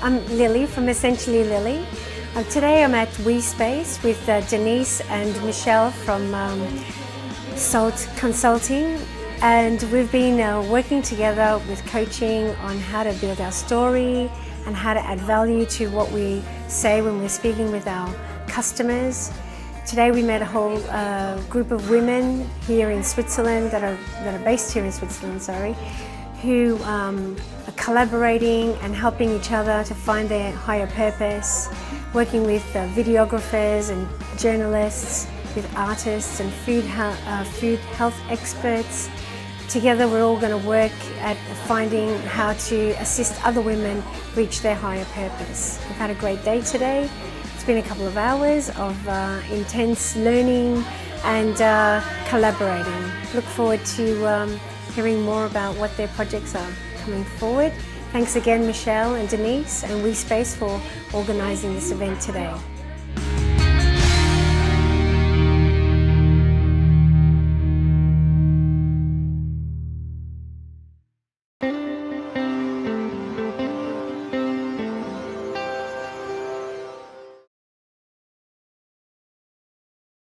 I'm Lili from Essentially Lili. Today I'm at WeSpace with Denise and Michelle from SALT Consulting, and we've been working together with coaching on how to build our story and how to add value to what we say when we're speaking with our customers. Today we met a whole group of women here in Switzerland that are based here in Switzerland, who are collaborating and helping each other to find their higher purpose, working with videographers and journalists, with artists and food health experts. Together we're all going to work at finding how to assist other women reach their higher purpose. We've had a great day today. It's been a couple of hours of intense learning and collaborating. Look forward to hearing more about what their projects are coming forward. Thanks again, Michelle and Denise and WeSpace, for organising this event today.